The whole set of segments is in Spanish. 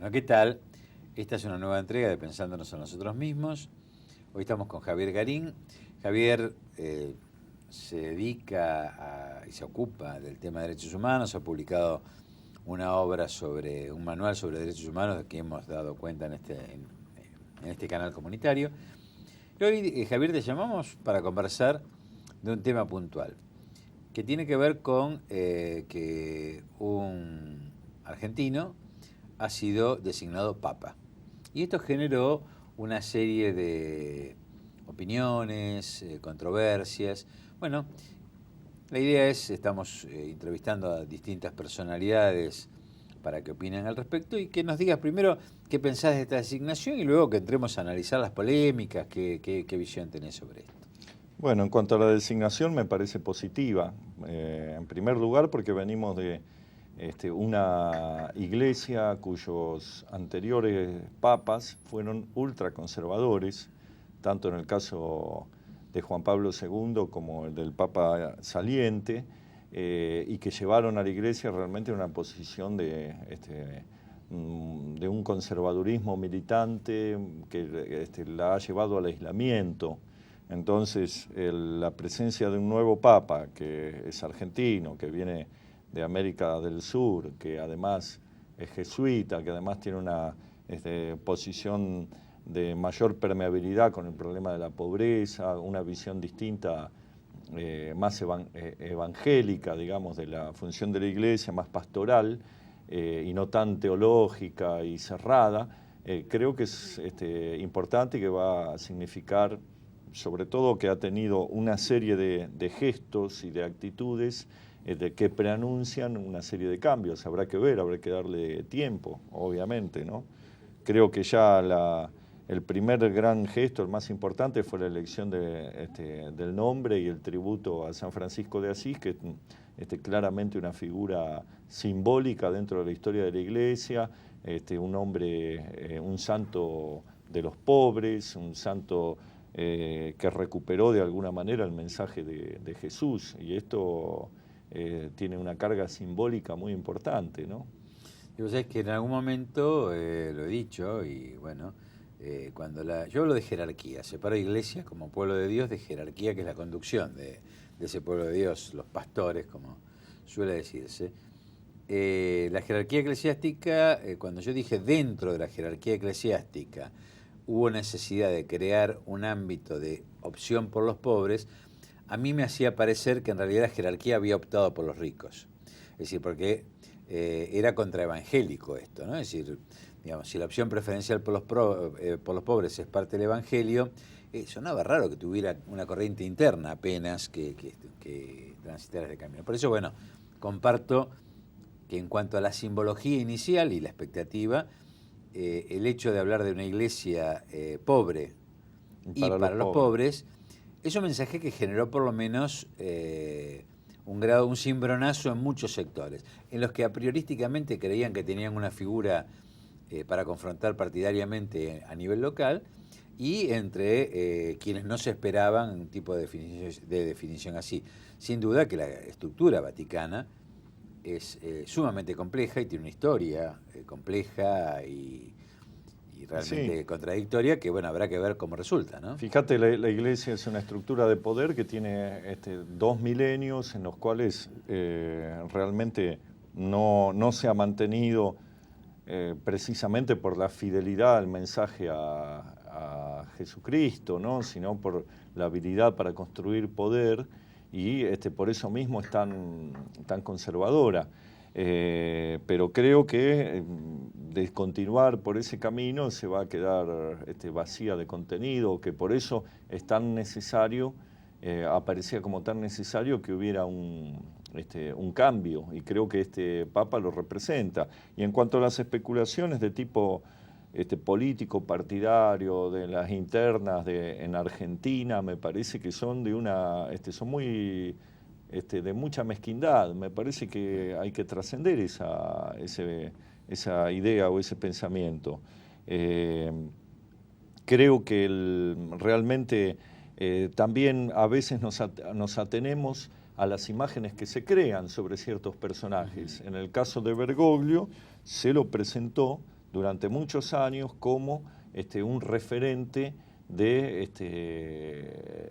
Bueno, ¿qué tal? Esta es una nueva entrega de Pensándonos en nosotros mismos. Hoy estamos con Javier Garín. Javier se dedica y se ocupa del tema de derechos humanos. Ha publicado una obra sobre un manual sobre derechos humanos de que hemos dado cuenta en este canal comunitario. Y hoy, Javier, te llamamos para conversar de un tema puntual que tiene que ver con que un argentino ha sido designado papa. Y esto generó una serie de opiniones, controversias. Bueno, la idea es, estamos entrevistando a distintas personalidades para que opinen al respecto y que nos digas primero qué pensás de esta designación y luego que entremos a analizar las polémicas, qué visión tenés sobre esto. Bueno, en cuanto a la designación me parece positiva. En primer lugar porque venimos de una iglesia cuyos anteriores papas fueron ultraconservadores, tanto en el caso de Juan Pablo II como el del Papa saliente, y que llevaron a la iglesia realmente a una posición de un conservadurismo militante que la ha llevado al aislamiento. Entonces, la presencia de un nuevo papa, que es argentino, que viene de América del Sur, que además es jesuita, que además tiene una posición de mayor permeabilidad con el problema de la pobreza, una visión distinta, más evangélica, digamos, de la función de la iglesia, más pastoral, y no tan teológica y cerrada, creo que es importante y que va a significar, sobre todo, que ha tenido una serie de gestos y de actitudes que preanuncian una serie de cambios. Habrá que ver, habrá que darle tiempo, obviamente, ¿no? Creo que ya el primer gran gesto, el más importante, fue la elección del nombre y el tributo a San Francisco de Asís, que es claramente una figura simbólica dentro de la historia de la Iglesia, un hombre, un santo de los pobres, un santo que recuperó de alguna manera el mensaje de Jesús, y esto tiene una carga simbólica muy importante, ¿no? Y vos sabés que en algún momento, lo he dicho, y bueno, yo hablo de jerarquía, separo iglesia como pueblo de Dios de jerarquía, que es la conducción de ese pueblo de Dios, los pastores, como suele decirse. La jerarquía eclesiástica, cuando yo dije dentro de la jerarquía eclesiástica hubo necesidad de crear un ámbito de opción por los pobres, a mí me hacía parecer que en realidad la jerarquía había optado por los ricos. Es decir, porque era contraevangélico esto, ¿no? Es decir, digamos, si la opción preferencial por los pobres es parte del evangelio, sonaba raro que tuviera una corriente interna apenas que transitara ese camino. Por eso, bueno, comparto que en cuanto a la simbología inicial y la expectativa, el hecho de hablar de una iglesia pobre y para los pobres es un mensaje que generó por lo menos un cimbronazo en muchos sectores, en los que a priorísticamente creían que tenían una figura para confrontar partidariamente a nivel local, y entre quienes no se esperaban un tipo de definición así. Sin duda que la estructura vaticana es sumamente compleja y tiene una historia compleja y realmente contradictoria, que bueno, habrá que ver cómo resulta, ¿no? Fíjate, la Iglesia es una estructura de poder que tiene 2 milenios en los cuales realmente no se ha mantenido, precisamente por la fidelidad al mensaje a Jesucristo, ¿no? Sino por la habilidad para construir poder, y por eso mismo es tan conservadora. Pero creo que de continuar por ese camino se va a quedar vacía de contenido, que por eso es tan necesario, aparecía como tan necesario que hubiera un cambio, y creo que este Papa lo representa. Y en cuanto a las especulaciones de tipo político, partidario, de las internas en Argentina, me parece que son son muy de mucha mezquindad. Me parece que hay que trascender esa idea o ese pensamiento. Creo que realmente también a veces nos atenemos a las imágenes que se crean sobre ciertos personajes. En el caso de Bergoglio se lo presentó durante muchos años como un referente de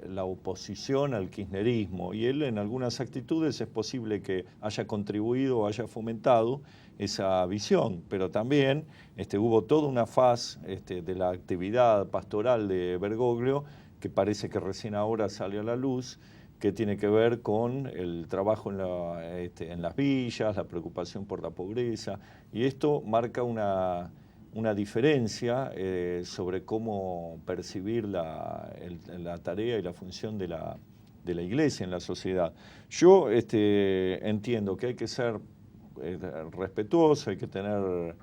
la oposición al kirchnerismo, y él en algunas actitudes es posible que haya contribuido o haya fomentado esa visión, pero también hubo toda una faz de la actividad pastoral de Bergoglio que parece que recién ahora sale a la luz, que tiene que ver con el trabajo en las villas, la preocupación por la pobreza, y esto marca una diferencia sobre cómo percibir la tarea y la función de la Iglesia en la sociedad. Yo entiendo que hay que ser respetuoso, hay que tener,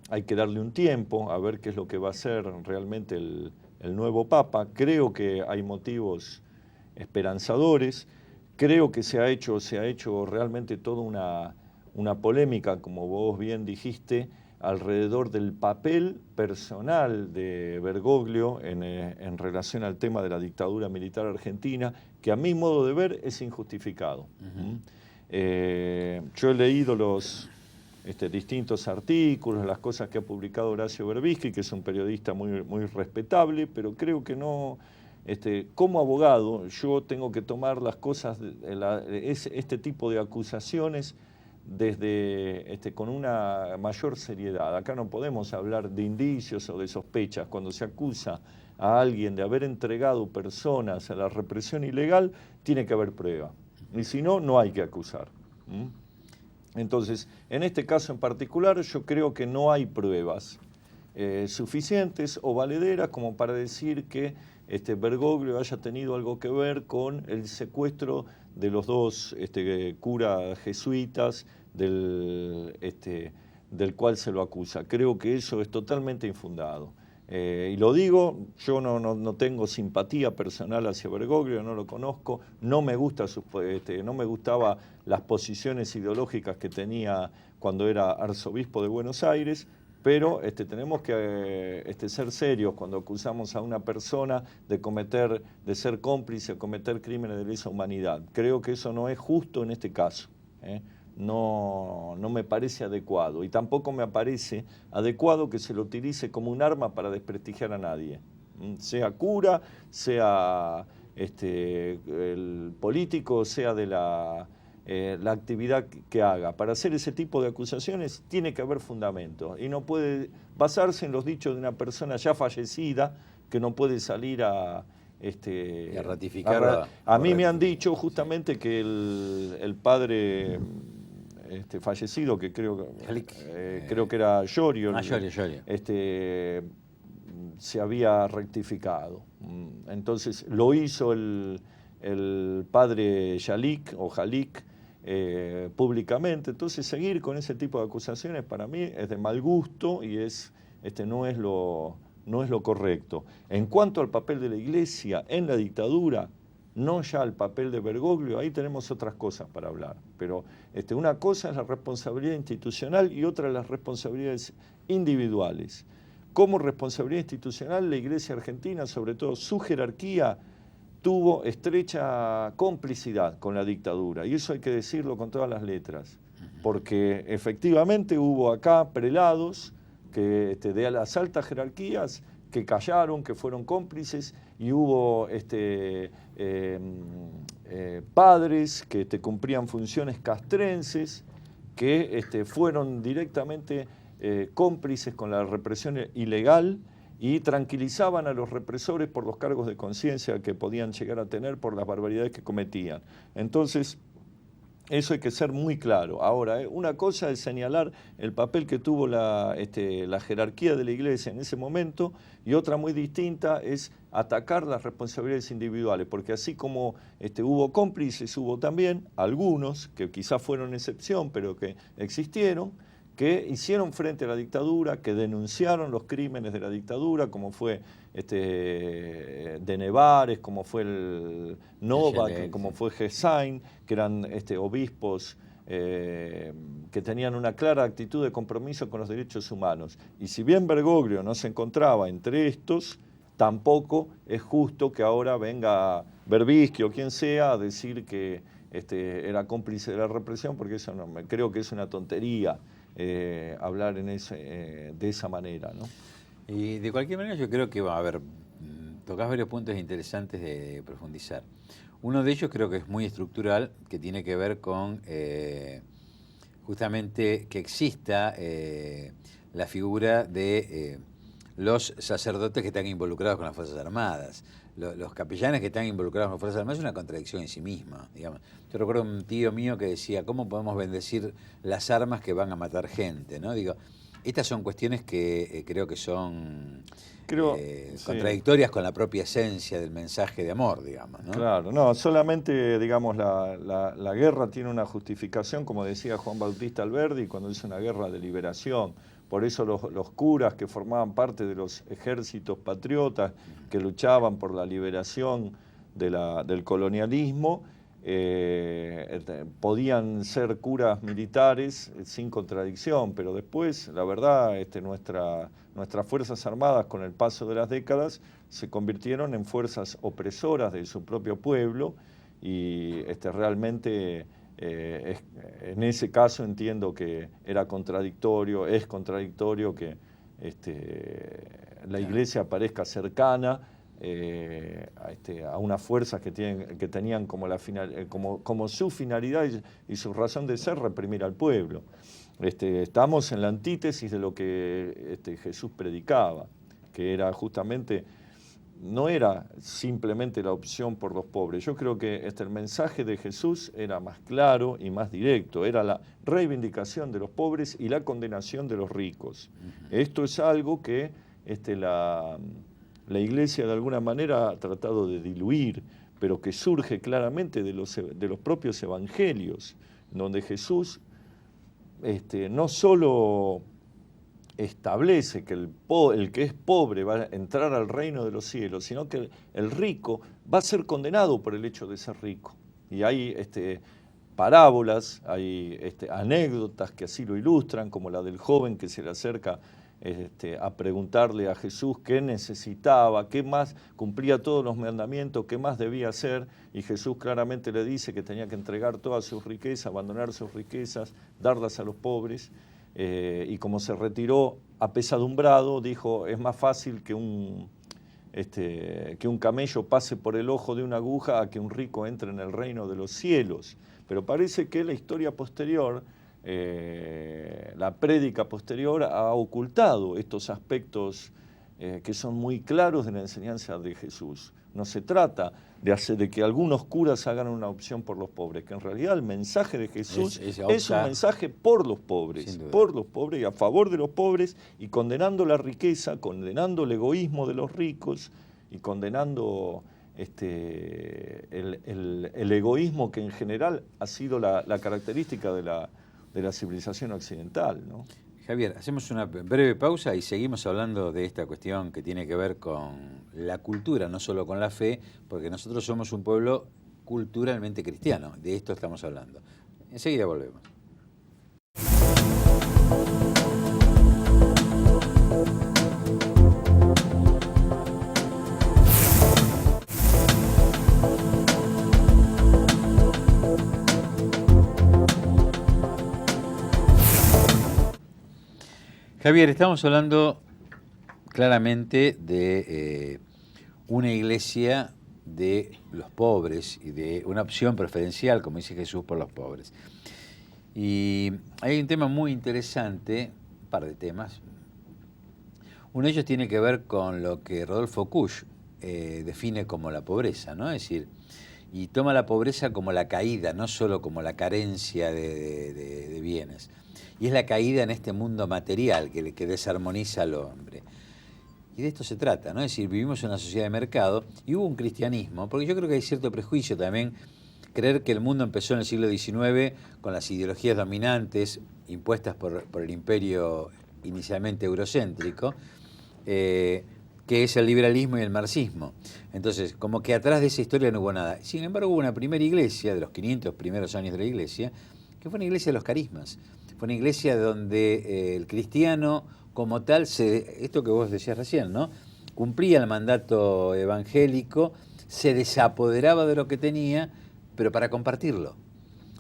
hay que darle un tiempo a ver qué es lo que va a ser realmente el nuevo Papa. Creo que hay motivos esperanzadores, creo que se ha hecho realmente toda una polémica, como vos bien dijiste, alrededor del papel personal de Bergoglio en relación al tema de la dictadura militar argentina, que a mi modo de ver es injustificado. Yo he leído los distintos artículos, las cosas que ha publicado Horacio Berbisky, que es un periodista muy, muy respetable, pero creo que no... como abogado, yo tengo que tomar las cosas, este tipo de acusaciones desde con una mayor seriedad. Acá no podemos hablar de indicios o de sospechas. Cuando se acusa a alguien de haber entregado personas a la represión ilegal, tiene que haber prueba. Y si no, no hay que acusar. Entonces, en este caso en particular, yo creo que no hay pruebas suficientes o valederas como para decir que Bergoglio haya tenido algo que ver con el secuestro de los dos curas jesuitas del cual se lo acusa. Creo que eso es totalmente infundado. Y lo digo, yo no tengo simpatía personal hacia Bergoglio, no lo conozco, no me gustaba las posiciones ideológicas que tenía cuando era arzobispo de Buenos Aires, pero tenemos que ser serios cuando acusamos a una persona de ser cómplice o cometer crímenes de lesa humanidad. Creo que eso no es justo en este caso. No me parece adecuado, y tampoco me parece adecuado que se lo utilice como un arma para desprestigiar a nadie, sea cura, sea el político, sea de la actividad que haga. Para hacer ese tipo de acusaciones tiene que haber fundamento, y no puede basarse en los dichos de una persona ya fallecida que no puede salir a ratificar. A mí me han dicho justamente que el padre fallecido, que creo que era Llorio, se había rectificado. Entonces lo hizo el padre Jalik públicamente. Entonces seguir con ese tipo de acusaciones para mí es de mal gusto y no es lo correcto. En cuanto al papel de la Iglesia en la dictadura, no ya el papel de Bergoglio, ahí tenemos otras cosas para hablar. Pero una cosa es la responsabilidad institucional y otra las responsabilidades individuales. Como responsabilidad institucional, la Iglesia argentina, sobre todo su jerarquía, tuvo estrecha complicidad con la dictadura, y eso hay que decirlo con todas las letras, porque efectivamente hubo acá prelados que de las altas jerarquías que callaron, que fueron cómplices, y hubo padres que cumplían funciones castrenses, que fueron directamente cómplices con la represión ilegal y tranquilizaban a los represores por los cargos de conciencia que podían llegar a tener por las barbaridades que cometían. Entonces, eso hay que ser muy claro. Ahora, una cosa es señalar el papel que tuvo la jerarquía de la Iglesia en ese momento, y otra muy distinta es atacar las responsabilidades individuales, porque así como hubo cómplices, hubo también algunos, que quizás fueron excepción, pero que existieron, que hicieron frente a la dictadura, que denunciaron los crímenes de la dictadura, como fue de Nevares, como fue el Novak, como fue Gesain, que eran obispos que tenían una clara actitud de compromiso con los derechos humanos. Y si bien Bergoglio no se encontraba entre estos, tampoco es justo que ahora venga Berbisky o quien sea a decir que era cómplice de la represión, porque eso creo que es una tontería. hablar de esa manera, ¿no? Y de cualquier manera yo creo que va a haber, tocás varios puntos interesantes de profundizar. Uno de ellos creo que es muy estructural, que tiene que ver con justamente que exista la figura de los sacerdotes que están involucrados con las Fuerzas Armadas. Los capellanes que están involucrados con las Fuerzas Armadas es una contradicción en sí misma, digamos. Yo recuerdo un tío mío que decía, ¿cómo podemos bendecir las armas que van a matar gente? ¿No? Digo, estas son cuestiones que creo que son contradictorias con la propia esencia del mensaje de amor, digamos, ¿no? Claro, no, solamente, digamos, la guerra tiene una justificación, como decía Juan Bautista Alberdi, cuando es una guerra de liberación. Por eso los curas que formaban parte de los ejércitos patriotas que luchaban por la liberación del colonialismo, podían ser curas militares sin contradicción, pero después, la verdad, nuestras Fuerzas Armadas, con el paso de las décadas, se convirtieron en fuerzas opresoras de su propio pueblo y realmente en ese caso entiendo que era contradictorio, es contradictorio que la Iglesia parezca cercana a unas fuerzas que tenían como su finalidad y su razón de ser reprimir al pueblo. Estamos en la antítesis de lo que Jesús predicaba, que era justamente, no era simplemente la opción por los pobres. Yo creo que el mensaje de Jesús era más claro y más directo, era la reivindicación de los pobres y la condenación de los ricos. Esto es algo que la Iglesia de alguna manera ha tratado de diluir, pero que surge claramente de los propios evangelios, donde Jesús no solo establece que el que es pobre va a entrar al reino de los cielos, sino que el rico va a ser condenado por el hecho de ser rico. Y hay parábolas, hay anécdotas que así lo ilustran, como la del joven que se le acerca a preguntarle a Jesús qué necesitaba, qué más, cumplía todos los mandamientos, qué más debía hacer, y Jesús claramente le dice que tenía que entregar todas sus riquezas, abandonar sus riquezas, darlas a los pobres, y como se retiró apesadumbrado, dijo, es más fácil que un camello pase por el ojo de una aguja a que un rico entre en el reino de los cielos. Pero parece que la historia posterior, la prédica posterior, ha ocultado estos aspectos que son muy claros de la enseñanza de Jesús. No se trata de que algunos curas hagan una opción por los pobres, que en realidad el mensaje de Jesús es un mensaje por los pobres y a favor de los pobres, y condenando la riqueza, condenando el egoísmo de los ricos y condenando el egoísmo que en general ha sido la característica de la civilización occidental, ¿no? Javier, hacemos una breve pausa y seguimos hablando de esta cuestión que tiene que ver con la cultura, no solo con la fe, porque nosotros somos un pueblo culturalmente cristiano, de esto estamos hablando. Enseguida volvemos. Javier, estamos hablando claramente de una iglesia de los pobres y de una opción preferencial, como dice Jesús, por los pobres. Y hay un tema muy interesante, un par de temas. Uno de ellos tiene que ver con lo que Rodolfo Kusch define como la pobreza, ¿no? Es decir, y toma la pobreza como la caída, no solo como la carencia de bienes. Y es la caída en este mundo material que desarmoniza al hombre. Y de esto se trata, ¿no? Es decir, vivimos en una sociedad de mercado y hubo un cristianismo, porque yo creo que hay cierto prejuicio también, creer que el mundo empezó en el siglo XIX con las ideologías dominantes impuestas por el imperio inicialmente eurocéntrico, que es el liberalismo y el marxismo. Entonces, como que atrás de esa historia no hubo nada. Sin embargo, hubo una primera iglesia, de los 500 primeros años de la iglesia, que fue una iglesia de los carismas. Fue una iglesia donde el cristiano como tal, esto que vos decías recién, ¿no? Cumplía el mandato evangélico, se desapoderaba de lo que tenía, pero para compartirlo.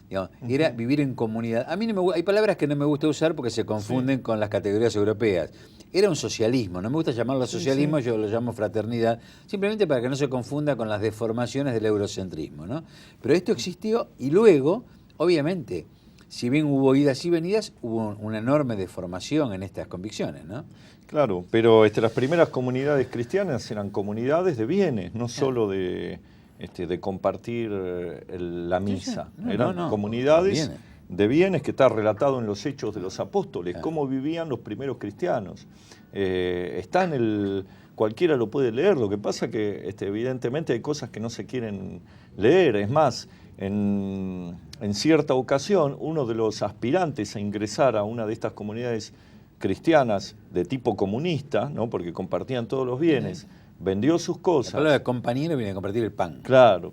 Digamos, era vivir en comunidad. A mí hay palabras que no me gusta usar porque se confunden con las categorías europeas. Era un socialismo, no me gusta llamarlo socialismo, yo lo llamo fraternidad, simplemente para que no se confunda con las deformaciones del eurocentrismo, ¿no? Pero esto existió y luego, obviamente, si bien hubo idas y venidas, hubo una enorme deformación en estas convicciones, ¿no? Claro, pero las primeras comunidades cristianas eran comunidades de bienes, no solo de compartir la misa. Eran comunidades de bienes que está relatado en los Hechos de los Apóstoles, cómo vivían los primeros cristianos. Está en cualquiera lo puede leer, lo que pasa que evidentemente hay cosas que no se quieren leer. Es más, en cierta ocasión, uno de los aspirantes a ingresar a una de estas comunidades cristianas de tipo comunista, ¿no? Porque compartían todos los bienes, vendió sus cosas. La palabra compañero viene a compartir el pan. Claro.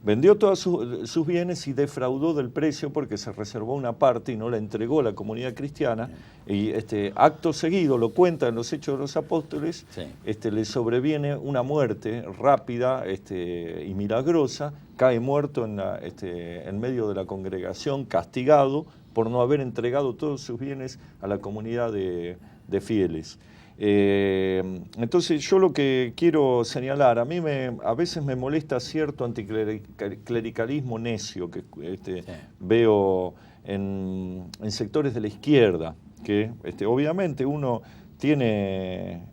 Vendió todos sus bienes y defraudó del precio porque se reservó una parte y no la entregó a la comunidad cristiana. Y acto seguido, lo cuenta en los Hechos de los Apóstoles, le sobreviene una muerte rápida y milagrosa, cae muerto en medio de la congregación, castigado por no haber entregado todos sus bienes a la comunidad de fieles. Entonces yo lo que quiero señalar, a mí a veces me molesta cierto anticlericalismo necio que veo en sectores de la izquierda, que obviamente uno tiene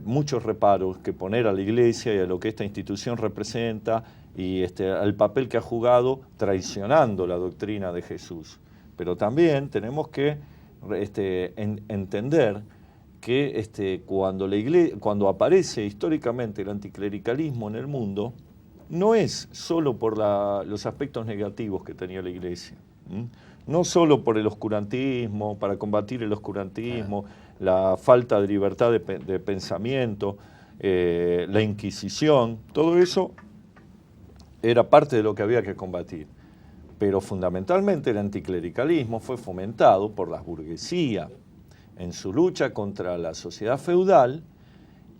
muchos reparos que poner a la Iglesia y a lo que esta institución representa y al papel que ha jugado traicionando la doctrina de Jesús. Pero también tenemos que entender que cuando aparece históricamente el anticlericalismo en el mundo, no es solo por los aspectos negativos que tenía la Iglesia, no solo por el oscurantismo, para combatir el oscurantismo, la falta de libertad de pensamiento, la Inquisición, todo eso era parte de lo que había que combatir. Pero fundamentalmente el anticlericalismo fue fomentado por la burguesía en su lucha contra la sociedad feudal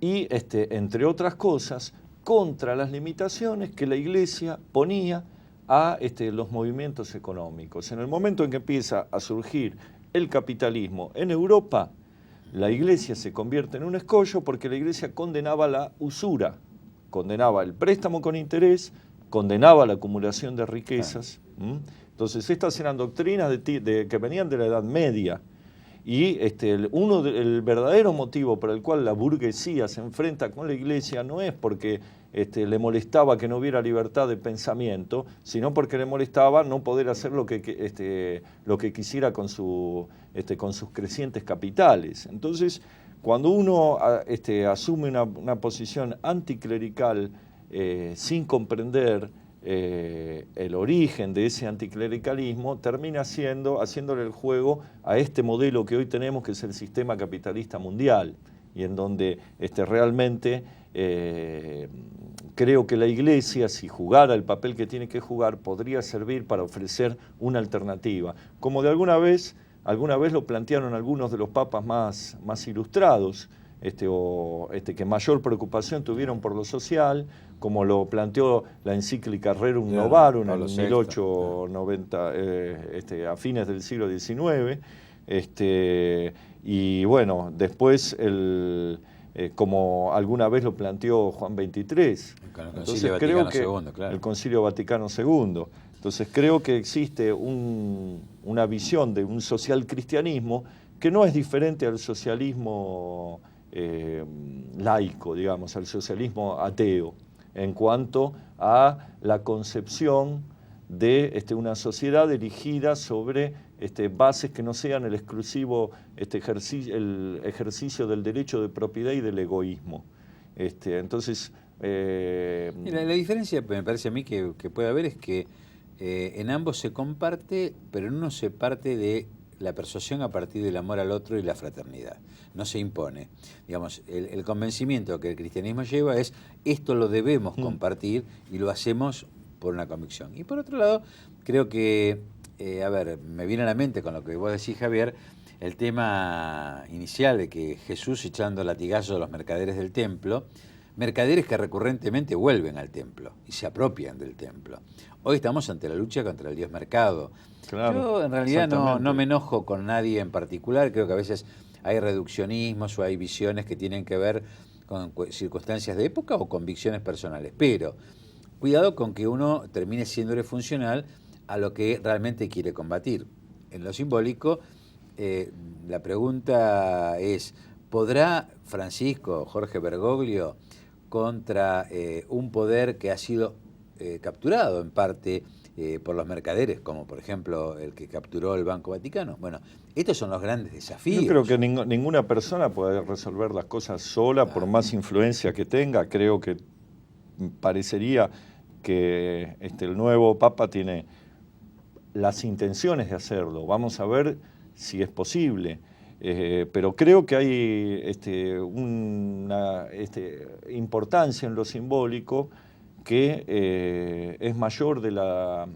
y, entre otras cosas, contra las limitaciones que la Iglesia ponía a los movimientos económicos. En el momento en que empieza a surgir el capitalismo en Europa, la Iglesia se convierte en un escollo porque la Iglesia condenaba la usura, condenaba el préstamo con interés, condenaba la acumulación de riquezas. Entonces estas eran doctrinas que venían de la Edad Media y el verdadero motivo por el cual la burguesía se enfrenta con la Iglesia no es porque le molestaba que no hubiera libertad de pensamiento, sino porque le molestaba no poder hacer lo que quisiera con sus crecientes capitales. Entonces, cuando uno asume una posición anticlerical sin comprender el origen de ese anticlericalismo, termina haciéndole el juego a este modelo que hoy tenemos, que es el sistema capitalista mundial, y en donde realmente creo que la Iglesia, si jugara el papel que tiene que jugar, podría servir para ofrecer una alternativa, como de alguna vez lo plantearon algunos de los papas más ilustrados, que mayor preocupación tuvieron por lo social, como lo planteó la encíclica Rerum Novarum en 1890, a fines del siglo XIX, y bueno, después como alguna vez lo planteó Juan XXIII. El Concilio Vaticano II. Entonces creo que existe una visión de un social cristianismo que no es diferente al socialismo laico, digamos, al socialismo ateo, en cuanto a la concepción de una sociedad erigida sobre bases que no sean el exclusivo el ejercicio del derecho de propiedad y del egoísmo. Entonces... Mira, la diferencia me parece a mí que puede haber es que en ambos se comparte, pero en uno se parte de la persuasión a partir del amor al otro y la fraternidad. No se impone. Digamos, el convencimiento que el cristianismo lleva es esto lo debemos compartir y lo hacemos por una convicción. Y por otro lado, creo que, me viene a la mente con lo que vos decís, Javier, el tema inicial de que Jesús echando latigazos a los mercaderes del templo, mercaderes que recurrentemente vuelven al templo y se apropian del templo. Hoy estamos ante la lucha contra el Dios mercado. Claro, Yo en realidad no exactamente. me enojo con nadie en particular, creo que a veces hay reduccionismos o hay visiones que tienen que ver con circunstancias de época o convicciones personales, pero cuidado con que uno termine siéndole funcional a lo que realmente quiere combatir. En lo simbólico, la pregunta es, ¿podrá Francisco Jorge Bergoglio contra un poder que ha sido capturado en parte por los mercaderes, como por ejemplo el que capturó el Banco Vaticano? Bueno, estos son los grandes desafíos. Yo creo que ninguna persona puede resolver las cosas sola, por más influencia que tenga. Creo que parecería que el nuevo Papa tiene las intenciones de hacerlo. Vamos a ver si es posible. Pero creo que hay una importancia en lo simbólico que es mayor de la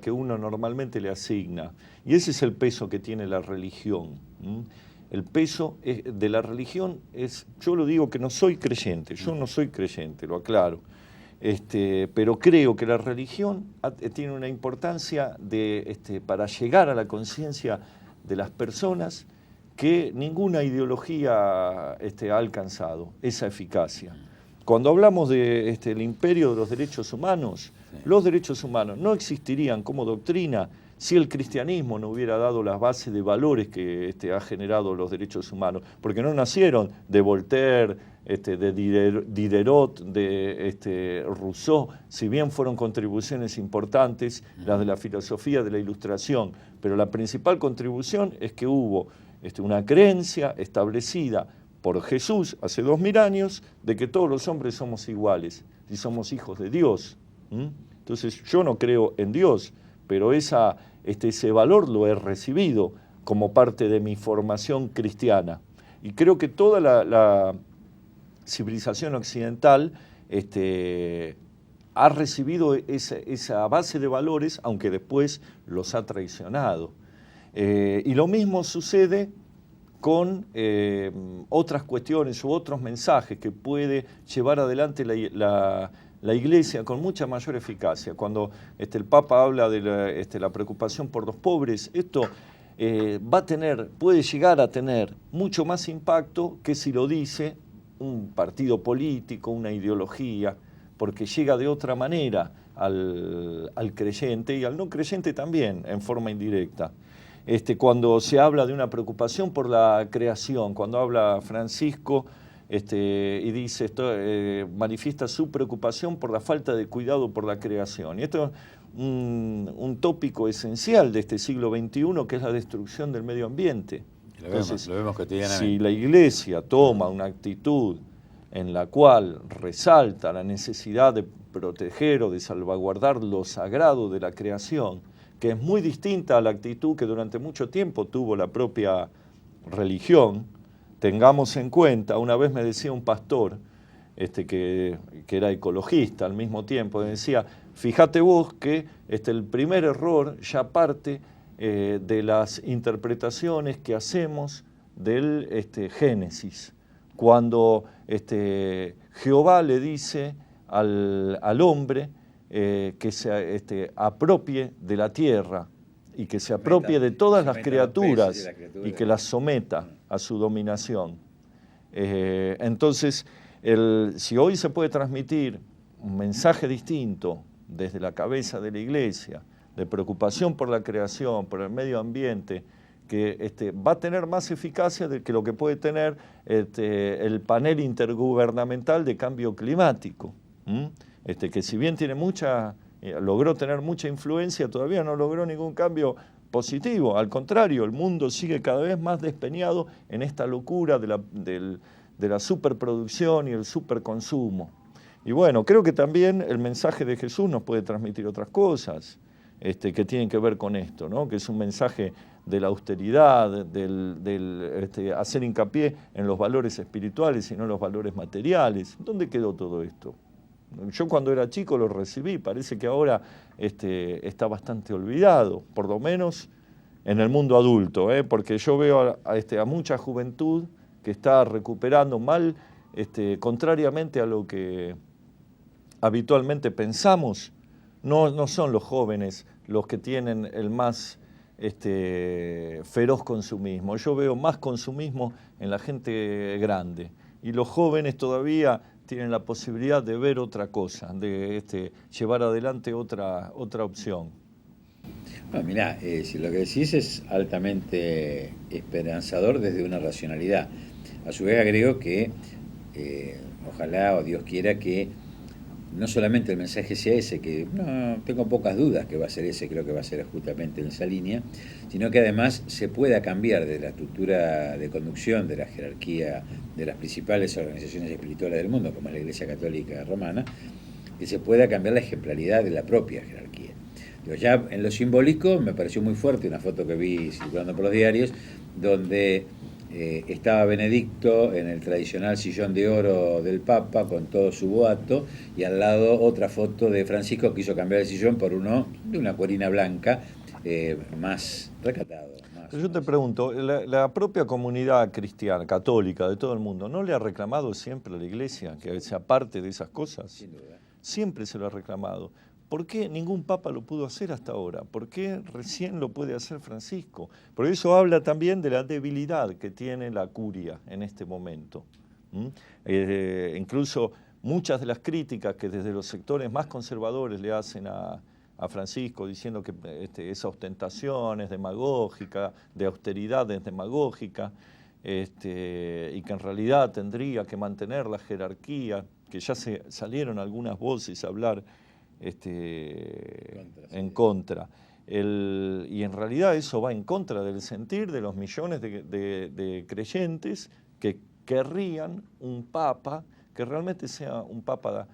que uno normalmente le asigna. Y ese es el peso que tiene la religión. El peso de la religión es, yo lo digo que no soy creyente, yo no soy creyente, lo aclaro. Pero creo que la religión tiene una importancia para llegar a la conciencia de las personas que ninguna ideología ha alcanzado esa eficacia. Cuando hablamos del imperio de los derechos humanos, los derechos humanos no existirían como doctrina si el cristianismo no hubiera dado las bases de valores que ha generado los derechos humanos, porque no nacieron de Voltaire, de Diderot, de Rousseau, si bien fueron contribuciones importantes las de la filosofía de la Ilustración, pero la principal contribución es que hubo una creencia establecida por Jesús hace 2000 años de que todos los hombres somos iguales y somos hijos de Dios. Entonces yo no creo en Dios, pero ese valor lo he recibido como parte de mi formación cristiana. Y creo que toda la civilización occidental ha recibido esa base de valores, aunque después los ha traicionado. Y lo mismo sucede con otras cuestiones u otros mensajes que puede llevar adelante la Iglesia con mucha mayor eficacia. Cuando el Papa habla de la preocupación por los pobres, esto puede llegar a tener mucho más impacto que si lo dice un partido político, una ideología, porque llega de otra manera al creyente y al no creyente también, en forma indirecta. Cuando se habla de una preocupación por la creación, cuando habla Francisco y dice manifiesta su preocupación por la falta de cuidado por la creación. Y esto es un tópico esencial de este siglo XXI, que es la destrucción del medio ambiente. Entonces, lo vemos cotidianamente. Si la Iglesia toma una actitud en la cual resalta la necesidad de proteger o de salvaguardar lo sagrado de la creación, que es muy distinta a la actitud que durante mucho tiempo tuvo la propia religión, tengamos en cuenta, una vez me decía un pastor que era ecologista al mismo tiempo, me decía, fíjate vos que el primer error ya parte de las interpretaciones que hacemos del Génesis, cuando Jehová le dice al hombre que se apropie de la tierra y que se apropie de todas las criaturas y que las someta a su dominación. Entonces, si hoy se puede transmitir un mensaje distinto desde la cabeza de la Iglesia, de preocupación por la creación, por el medio ambiente, que va a tener más eficacia que lo que puede tener el panel intergubernamental de cambio climático, que si bien logró tener mucha influencia, todavía no logró ningún cambio positivo. Al contrario, el mundo sigue cada vez más despeñado en esta locura de la superproducción y el superconsumo. Y bueno, creo que también el mensaje de Jesús nos puede transmitir otras cosas que tienen que ver con esto, ¿no? Que es un mensaje de la austeridad, del hacer hincapié en los valores espirituales y no en los valores materiales. ¿Dónde quedó todo esto? Yo cuando era chico lo recibí, parece que ahora está bastante olvidado, por lo menos en el mundo adulto, porque yo veo a mucha juventud que está recuperando mal contrariamente a lo que habitualmente pensamos, no son los jóvenes los que tienen el más feroz consumismo. Yo veo más consumismo en la gente grande, y los jóvenes todavía tienen la posibilidad de ver otra cosa, de llevar adelante otra opción. Bueno, mirá, si lo que decís es altamente esperanzador desde una racionalidad. A su vez agrego que ojalá o Dios quiera que no solamente el mensaje sea ese, que no tengo pocas dudas que va a ser ese, creo que va a ser justamente en esa línea, sino que además se pueda cambiar de la estructura de conducción, de la jerarquía de las principales organizaciones espirituales del mundo, como es la Iglesia Católica Romana, que se pueda cambiar la ejemplaridad de la propia jerarquía. Digo, ya en lo simbólico me pareció muy fuerte una foto que vi circulando por los diarios, donde estaba Benedicto en el tradicional sillón de oro del Papa con todo su boato, y al lado otra foto de Francisco, que hizo cambiar el sillón por uno de una cuerina blanca, más recatado. Yo te pregunto, la propia comunidad cristiana, católica de todo el mundo, ¿no le ha reclamado siempre a la Iglesia que se aparte de esas cosas? Sin duda. Siempre se lo ha reclamado. ¿Por qué ningún papa lo pudo hacer hasta ahora? ¿Por qué recién lo puede hacer Francisco? Porque eso habla también de la debilidad que tiene la curia en este momento. Incluso muchas de las críticas que desde los sectores más conservadores le hacen a Francisco, diciendo que esa ostentación es demagógica, de austeridad es demagógica, y que en realidad tendría que mantener la jerarquía, que ya salieron algunas voces a hablar en contra. Y en realidad eso va en contra del sentir de los millones de creyentes que querrían un papa que realmente sea un papa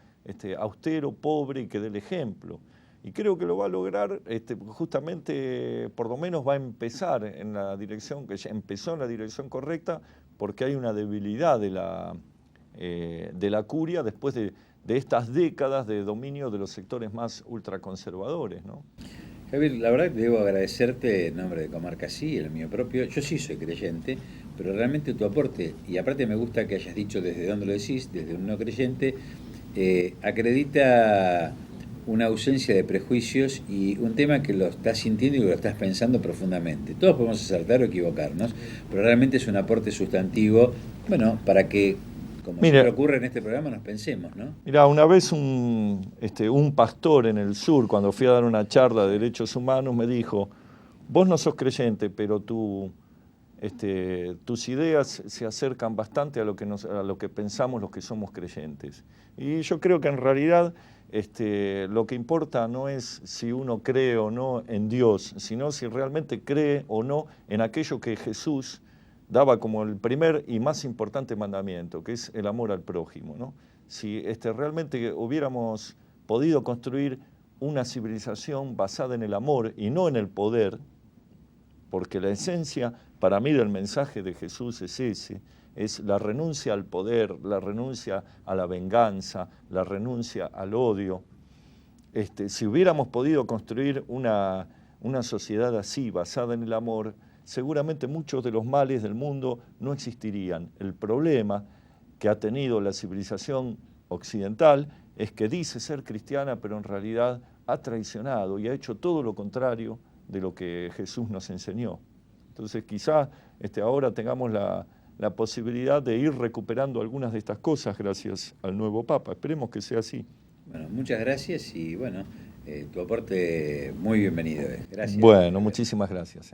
austero, pobre y que dé el ejemplo. Y creo que lo va a lograr, justamente, por lo menos va a empezar en la dirección, que ya empezó en la dirección correcta, porque hay una debilidad de la curia después de estas décadas de dominio de los sectores más ultraconservadores, ¿no? Javier, la verdad que debo agradecerte en nombre de Comarca Sí, el mío propio. Yo sí soy creyente, pero realmente tu aporte, y aparte me gusta que hayas dicho desde dónde lo decís, desde un no creyente, acredita una ausencia de prejuicios y un tema que lo estás sintiendo y que lo estás pensando profundamente. Todos podemos acertar o equivocarnos, pero realmente es un aporte sustantivo, bueno, para que, como siempre ocurre en este programa, nos pensemos, ¿no? Mira, una vez un pastor en el sur, cuando fui a dar una charla de derechos humanos, me dijo: vos no sos creyente, pero tus ideas se acercan bastante a lo que pensamos los que somos creyentes. Y yo creo que en realidad lo que importa no es si uno cree o no en Dios, sino si realmente cree o no en aquello que Jesús daba como el primer y más importante mandamiento, que es el amor al prójimo, ¿no? Si realmente hubiéramos podido construir una civilización basada en el amor y no en el poder, porque la esencia para mí del mensaje de Jesús es ese, es la renuncia al poder, la renuncia a la venganza, la renuncia al odio. Si hubiéramos podido construir una sociedad así, basada en el amor, seguramente muchos de los males del mundo no existirían. El problema que ha tenido la civilización occidental es que dice ser cristiana, pero en realidad ha traicionado y ha hecho todo lo contrario de lo que Jesús nos enseñó. Entonces quizá ahora tengamos la posibilidad de ir recuperando algunas de estas cosas gracias al nuevo Papa. Esperemos que sea así. Bueno, muchas gracias y bueno, tu aporte muy bienvenido. Gracias. Bueno, muchísimas gracias.